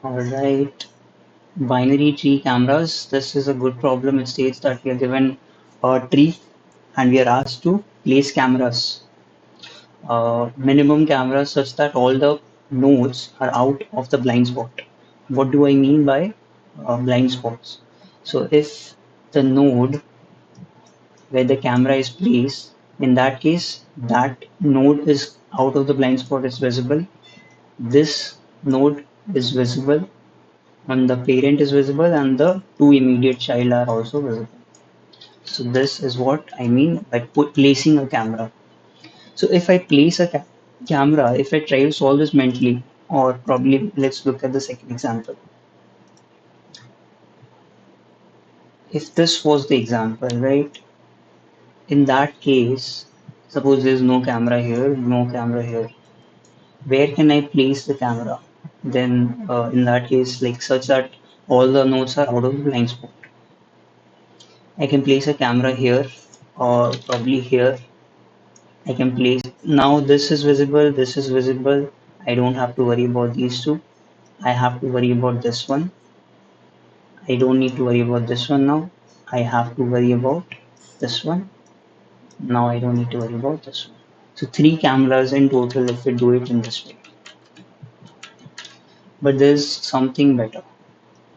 Alright, binary tree cameras. This is a good problem. It states that we are given a tree and we are asked to place cameras, minimum cameras such that all the nodes are out of the blind spot. What do I mean by blind spots? So if the node where the camera is placed, in that case, that node is out of the blind spot is visible. This node is visible and the parent is visible and the two immediate child are also visible. So this is what I mean by placing a camera. So if I place a camera, if I try to solve this mentally, or probably let's look at the second example. If this was the example, right? In that case, suppose there's no camera here, no camera here. Where can I place the camera? Then in that case, like such that all the nodes are out of the blind spot. I can place a camera here or probably here. I can place now this is visible, this is visible. I don't have to worry about these two. I have to worry about this one. I don't need to worry about this one now. I have to worry about this one. Now I don't need to worry about this one. So three cameras in total if we do it in this way. But there's something better.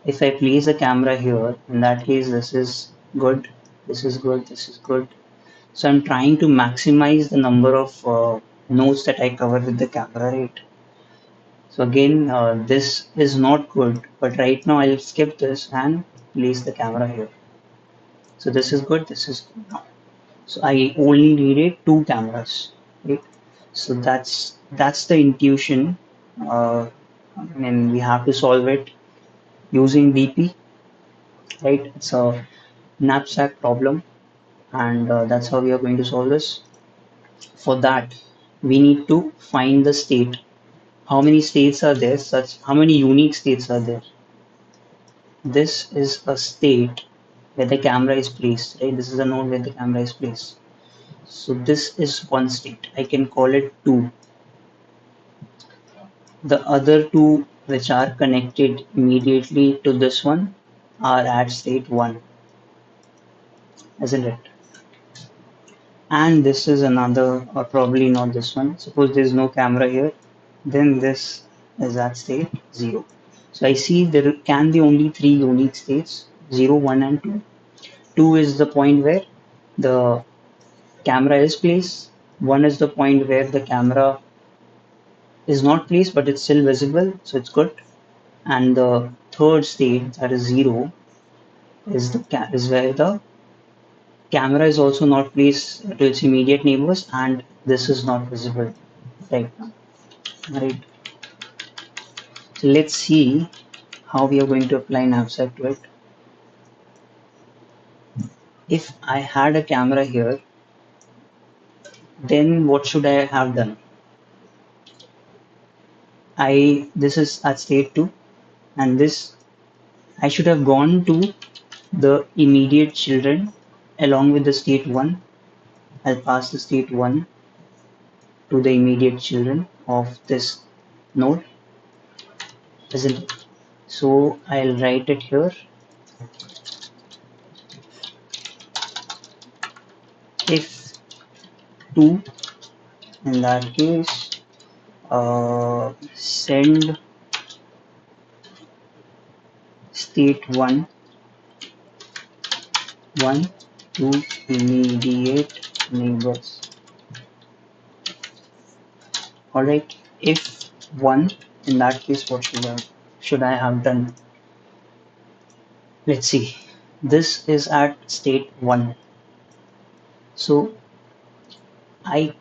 If I place a camera here, in that case this is good, this is good, this is good. So I'm trying to maximize the number of nodes that I cover with the camera, right? So again, this is not good, but right now I'll skip this and place the camera here. So this is good, this is good now. So I only needed two cameras, right? So that's the intuition. And we have to solve it using DP, right? It's a knapsack problem, and that's how we are going to solve this. For that, we need to find the state. How many states are there? Such how many unique states are there? This is a state where the camera is placed, right? This is a node where the camera is placed. So this is one state. I can call it 2. The other two which are connected immediately to this one are at state 1, isn't it? And this is another, or probably not this one. Suppose there is no camera here, then this is at state 0. So I see there can be only three unique states, 0, 1 and 2. 2 is the point where the camera is placed. 1 is the point where the camera is not placed but it's still visible, so it's good. And the third state, that is 0, is where the camera is also not placed to its immediate neighbors and this is not visible right now. Right. So let's see how we are going to apply knapsack to it. If I had a camera here, then what should I have done? This is at state 2 and this I should have gone to the immediate children along with the state 1. I'll pass the state 1 to the immediate children of this node, isn't it? So I'll write it here. If 2, in that case, send state 1 to immediate neighbors. Alright, if 1, in that case, what should I have done? Let's see. This is at state 1. So I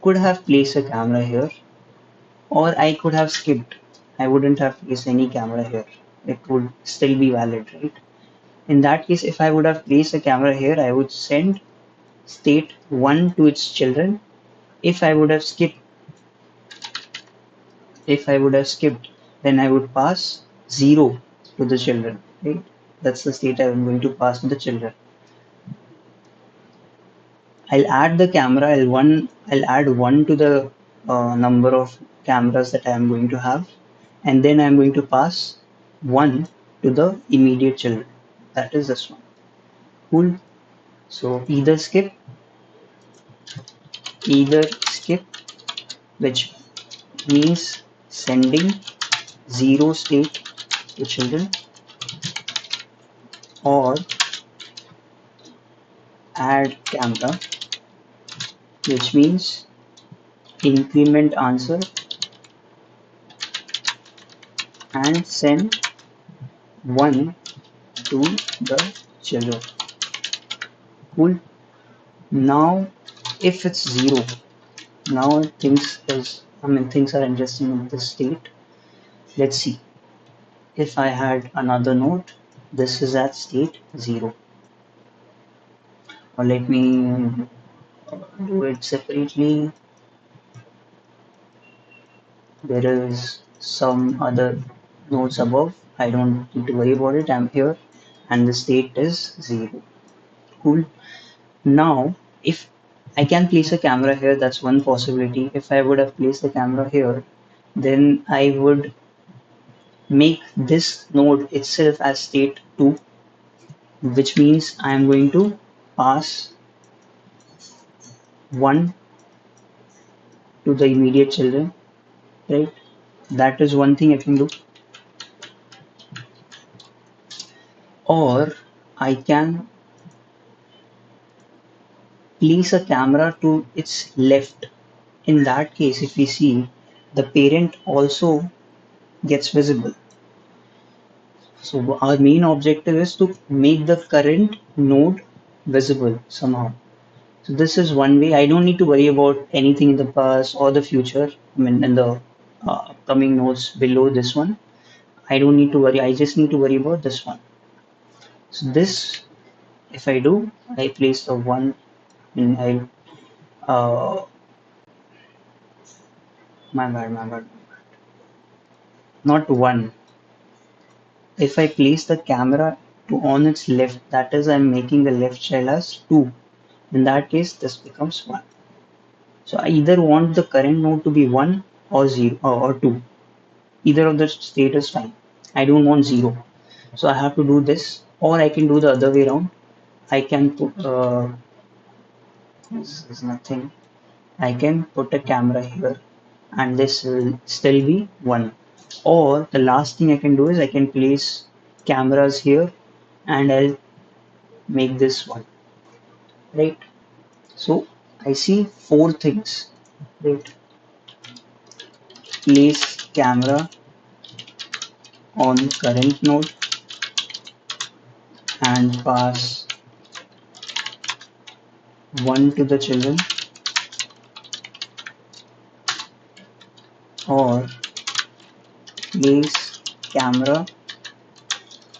could have placed a camera here, or I could have skipped. I wouldn't have placed any camera here. It would still be valid, right? In that case, if I would have placed a camera here, I would send state 1 to its children. If I would have skipped, then I would pass 0 to the children, right? That's the state I'm going to pass to the children. I'll add the camera. I'll add 1 to the number of cameras that I am going to have, and then I'm going to pass 1 to the immediate children. That is this one. Cool. So either skip, which means sending 0 state to children, or add camera, which means increment answer and send 1 to the children. Cool. Now, if it's 0, now things are interesting in this state. Let's see. If I had another node, this is at state 0. Or let me do it separately. There is some other nodes above. I don't need to worry about it. I'm here and the state is 0. Cool. Now, if I can place a camera here, that's one possibility. If I would have placed the camera here, then I would make this node itself as state 2, which means I am going to pass 1 to the immediate children, right? That is one thing I can do. Or I can place a camera to its left. In that case, if we see, the parent also gets visible. So our main objective is to make the current node visible somehow. So this is one way. I don't need to worry about anything in the past or the future. I mean, in the upcoming nodes below this one, I don't need to worry. I just need to worry about this one. So this, if I do, I place the one, and I my bad, not one. If I place the camera to on its left, that is, I'm making the left child as 2. In that case, this becomes 1. So I either want the current node to be 1 or 0 or 2. Either of the state is fine. I don't want 0. So I have to do this, or I can do the other way around. I can put, this is nothing. I can put a camera here and this will still be 1. Or the last thing I can do is I can place cameras here and I'll make this 1, right? So I see 4 things, right? Place camera on current node and pass 1 to the children, or place camera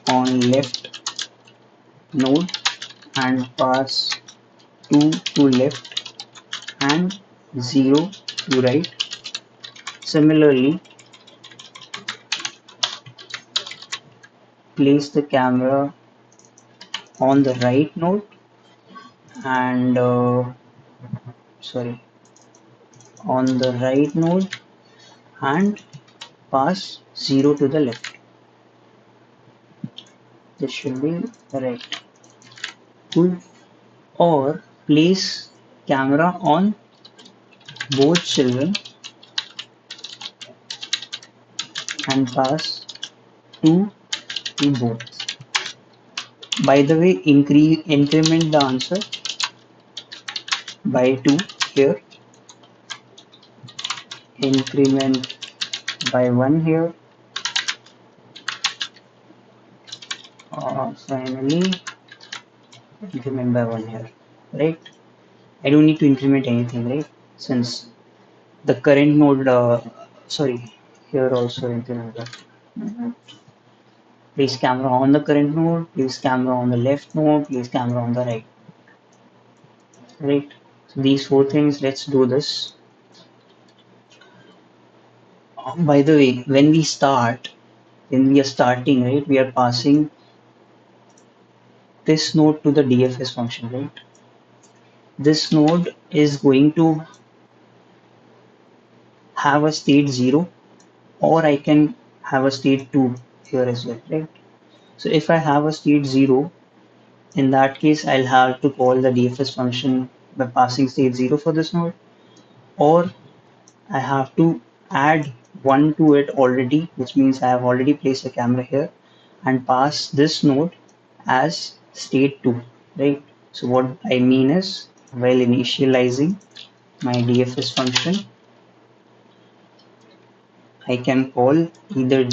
on left node and pass 2 to left and 0 to right. Similarly, place the camera on the right node and sorry, on the right node and pass 0 to the left. This should be right. Cool. Or place camera on both children and pass 2 to both. By the way, increment the answer by 2 here, increment by 1 here, finally increment by 1 here, right? I don't need to increment anything, right? Since the current node, sorry, here also increment that. Place camera on the current node, place camera on the left node, place camera on the right. So these 4 things, let's do this. By the way, when we are starting, right, we are passing this node to the DFS function, right? This node is going to have a state 0, or I can have a state 2 here as well, right? So if I have a state 0, in that case, I'll have to call the DFS function by passing state 0 for this node, or I have to add 1 to it already, which means I have already placed a camera here and pass this node as state 2, right? So what I mean is, while initializing my DFS function, I can call either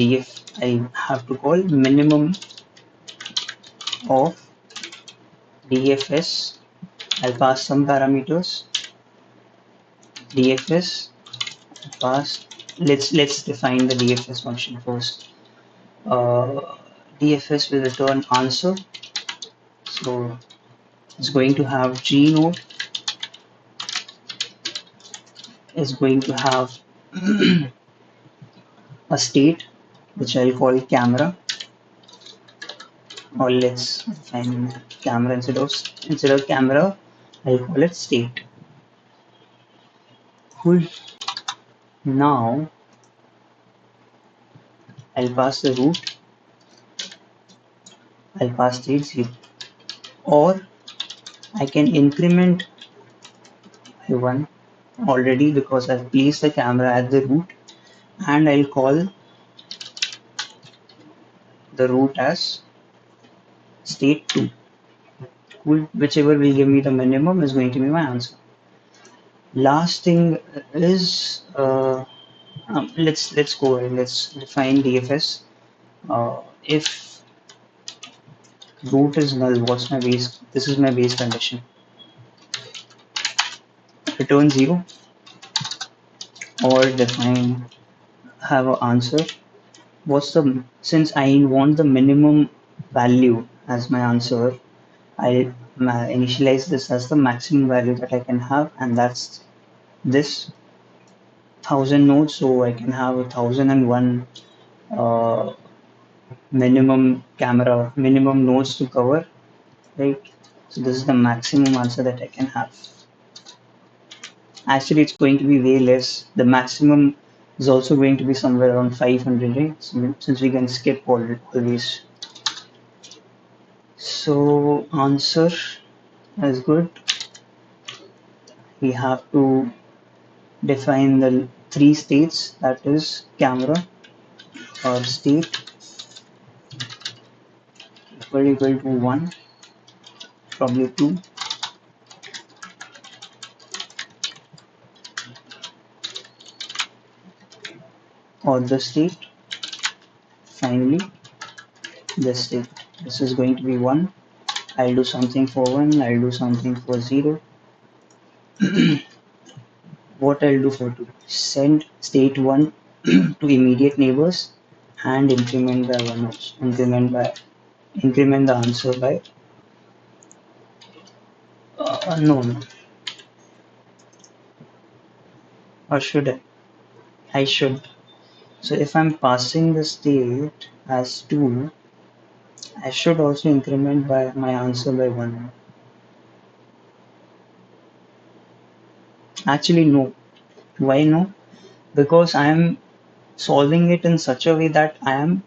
I have to call minimum of DFS. I'll pass some parameters. DFS pass. Let's define the DFS function first. DFS will return answer. So it's going to have G node. Is going to have a state which I'll call camera, or let's define camera instead of camera, I'll call it state. Cool. Now I'll pass the root. I'll pass state 0, or I can increment by 1 already because I've placed the camera at the root, and I'll call the root as state 2. Cool. Whichever will give me the minimum is going to be my answer. Last thing is let's go ahead. Let's define DFS. If root is null, what's my base? This is my base condition. Return 0, or define have an answer. What's the Since I want the minimum value as my answer, I initialize this as the maximum value that I can have, and that's this 1000 nodes. So I can have 1001 uh, minimum nodes to cover, right? So this is the maximum answer that I can have. Actually, it's going to be way less. The maximum is also going to be somewhere around 500, right? Since we can skip always. So answer is good. We have to define the 3 states, that is camera or state equal to 1, probably 2, or the state. Finally, this state. This is going to be 1. I'll do something for 1, I'll do something for 0. What I'll do for 2? Send state 1 to immediate neighbors and increment by 1 also. Increment the answer by no, or should I? I should. So if I'm passing the state as 2, I should also increment by my answer by 1. Actually, no. Why no? Because I am solving it in such a way that I am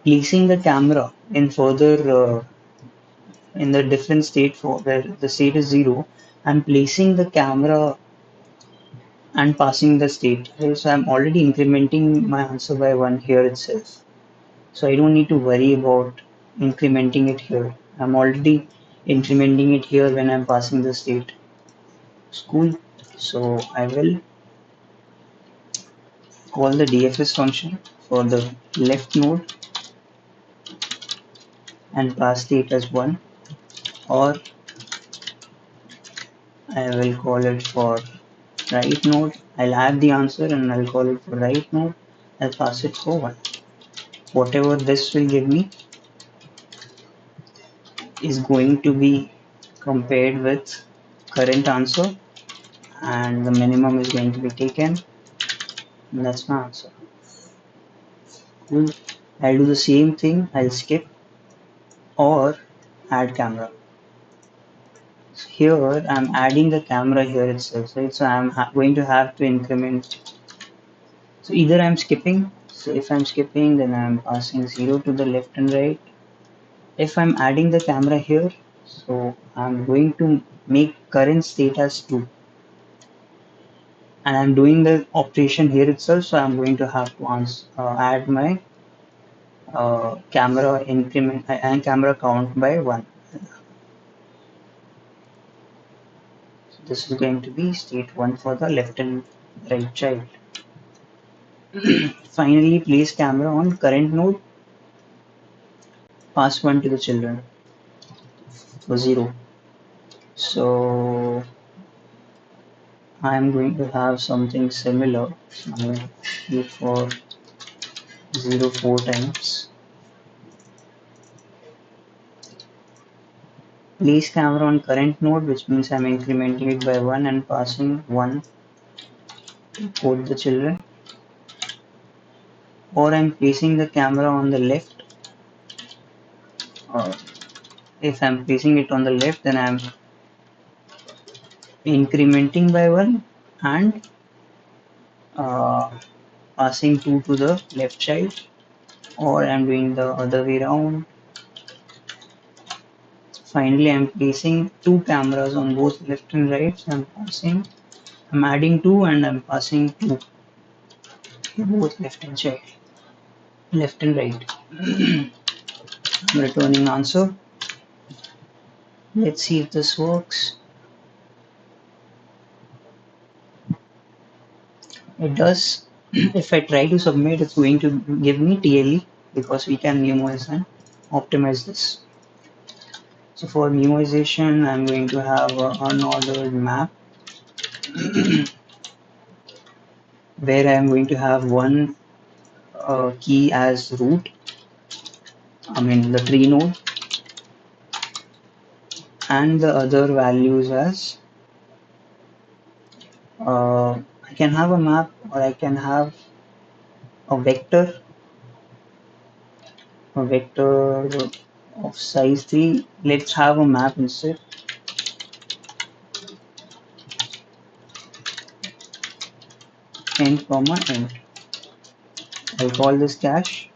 placing the camera in further in the different state for where the state is 0. I'm placing the camera and passing the state. Okay, so I'm already incrementing my answer by 1 here itself. So I don't need to worry about incrementing it here. I'm already incrementing it here when I'm passing the state. Cool. So I will call the DFS function for the left node and pass state as 1, or I will call it for right node. I'll add the answer and I'll call it for right node. I'll pass it for 1. Whatever this will give me is going to be compared with current answer, and the minimum is going to be taken, and that's my answer. Cool. I'll do the same thing. I'll skip or add camera. So here I'm adding the camera here itself, right? So I'm going to have to increment. So either I'm skipping, So if I'm skipping, then I'm passing 0 to the left and right. If I'm adding the camera here, so I'm going to make current state as 2, and I'm doing the operation here itself, so I'm going to have to add my camera increment and camera count by 1. So this is going to be state 1 for the left and right child. Finally, place camera on current node, pass 1 to the children, so 0. So I'm going to have something similar. So I'm going to shoot for 0 4 times. Place camera on current node, which means I'm incrementing it by 1 and passing 1 to both the children. Or I'm placing the camera on the left. If I'm placing it on the left, then I'm incrementing by 1 and uh, passing 2 to the left child. Or I'm doing the other way around. Finally, I'm placing 2 cameras on both left and right. So I'm adding 2 and I'm passing 2 to both left and right. I'm returning answer. Let's see if this works. It does. If I try to submit, it's going to give me TLE because we can minimize and optimize this. So for minimization, I'm going to have an unordered map where I'm going to have one key as root, I mean the tree node, and the other values as I can have a map or I can have a vector of size 3. Let's have a map instead. End comma end. I'll call this cache.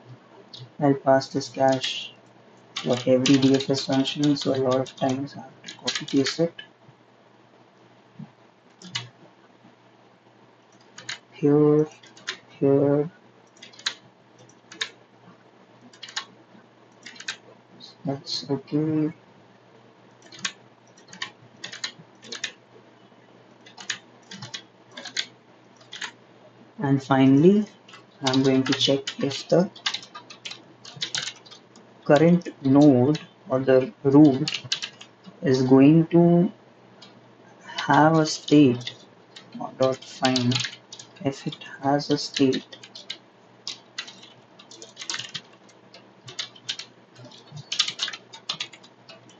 I'll pass this cache for every DFS function, so a lot of times I have to copy paste it here, here. That's okay. And finally, I'm going to check if the current node or the root is going to have a state dot find. If it has a state,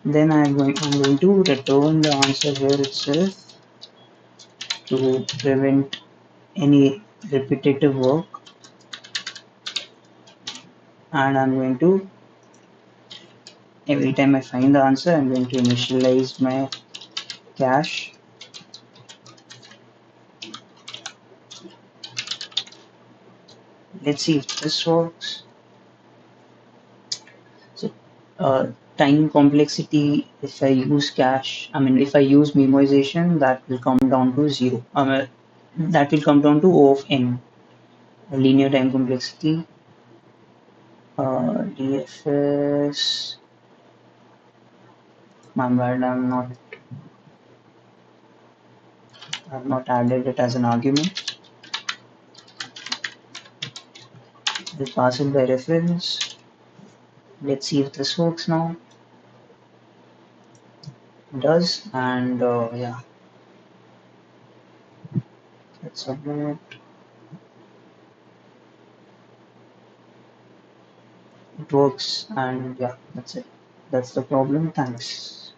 then I'm going to return the answer here itself to prevent any repetitive work, and I'm going to, every time I find the answer, I'm going to initialize my cache. Let's see if this works. So time complexity, if I use cache, I mean if I use memoization, that will come down to 0. That will come down to O of n. Linear time complexity, DFS. My bad, I've not added it as an argument. We'll pass it by reference. Let's see if this works now. It does, and yeah, let's submit. It works, and yeah, that's it. That's the problem. Thanks.